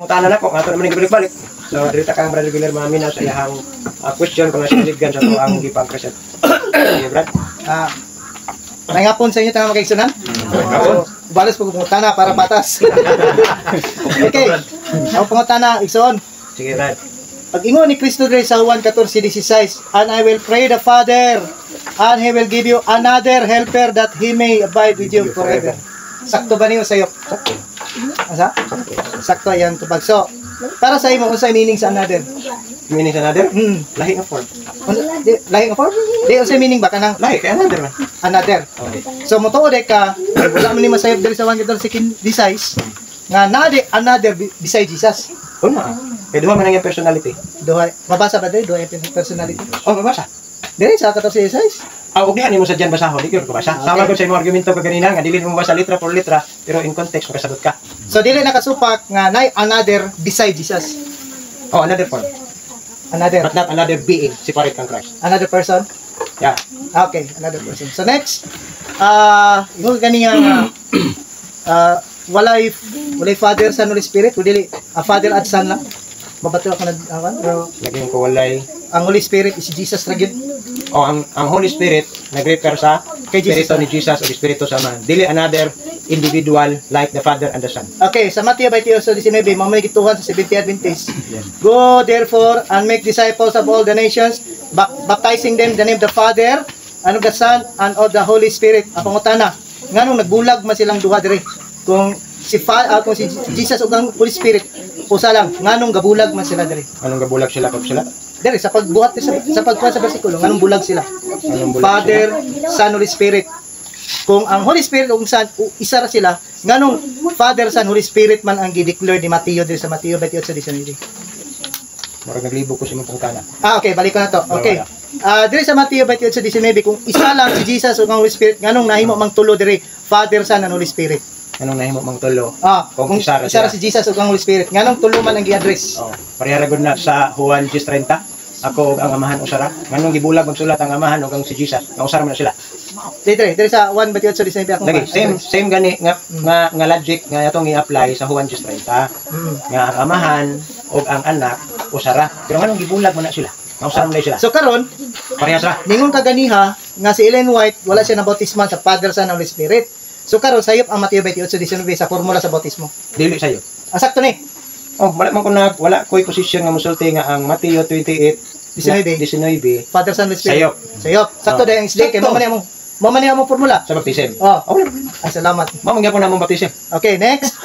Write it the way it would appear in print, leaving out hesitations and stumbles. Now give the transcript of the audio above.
Tanan ako, nga ito naman yung balik-balik. So, dito kang Brother Guillermo Amina sa iyang question kung nasiliggan sa ito ang ipag-present. Okay, Brad? May ngapon sa inyo tayo magkaigsunan? So, balas po pungutana para patas. Okay. Ang pungutana, igsoon. Sige, Brad. Pag-ingon ni Kristo dre sa Juan 14:16, and I will pray the Father, and He will give you another helper that He may abide with you forever. Sakto ba niyo sa'yo? Sakto. Asa? Sakto yan. So, para sa imo, unsay meaning sa another? Meaning sa another? Lahi nga form. Lahi nga form? Di, unsay meaning ba ka nang? Lahi, kaya another man. Another. Okay. So, motuod ka, wala mo ni masayap dali sa Juan 14:16, nga nade another beside Jesus. Una, kaya duha man ang iyang personality. Duhay. Mabasa ba dahil? Duhay yung personality. Oh, mabasa. Dili sa 14:16. Huwag niya mo sa dyan basahon, di ko basa. Sama ko sa imong argumento ka ganina, nga dili mo basa litra por litra, pero in context, makasagot ka. So, dili nakasupak nga nay another beside Jesus. Oh, another form. Another. But not another being, separate kang Christ. Another person. Yeah. Okay, another person. So, next. Yung ganyan walay Father, Son, Holy Spirit. Dili, Father at Son lang. Mabato ako na, pero Lagyan ko walay. ang Holy Spirit is Jesus na yun. Oh, ang Holy Spirit nag-refer sa Kay Jesus. Espiritu ni Jesus o Espiritu Sama. Dili another individual like the Father and the Son. Okay, sa Matthew 28:19, mamay gituhan sa 70 Adventist. Go therefore and make disciples of all the nations, baptizing them in the name of the Father, and of the Son, and of the Holy Spirit. Ang pangutana, nganong nagbulag man silang duha dire? Kung si Jesus ug ang Holy Spirit, usa lang, nganong gabulag man sila dire? Anong gabulag sila pag sila? Dire sa pagbuhat sa pagkuha sa bersikulo, nganong bulag sila? Anong bulag Father, Son, Holy Spirit. Kung ang Holy Spirit ug Son isa ra sila, nganong Father, Son, Holy Spirit man ang gi-declare ni Mateo dire sa Mateo 28:19. Murag naglibo ko sa imong pangutana. Okay, balik ko na to. Okay. Dire sa Mateo 28:19, kung isa lang si Jesus ug ang Holy Spirit, nganong nahimo mang tulo dire, Father, Son, and Holy Spirit? Anong nahimo mang tulo? Kung isa ra si Jesus ug ang Holy Spirit, nganong tulo man ang gi-address? Oh, parehara gud na sa Juan 10:30. Ako ug ang amahan usara. Nganong gibulag magsulat ang amahan ug ang si Jesus? Nga usara man na sila. Dire sa 1:28:19 ako. Lagi, same gani nga logic nga atong i-apply sa Juan 10:30. Nga ang amahan ug ang anak usara. Pero nganong gibulag man na sila? Nga usara man na sila. So karon, Parehas ra. ningon kaganiha nga si Ellen White wala siya nabautisman sa Father, Son, and Holy Spirit. So karon sayop ang Mateo 28:19 sa formula sa bautismo. Dili sayo. Sakto ni. Oh, wala man ko wala ko'y posisyon nga musulti nga ang Mateo 28:19 Father, Son, Holy Spirit. sayop. Sakto dai ang isli kay mo man mo formula. Sa baptism. Oh. Oh, Ay salamat. mamang gyapon na mong baptism. Okay, next.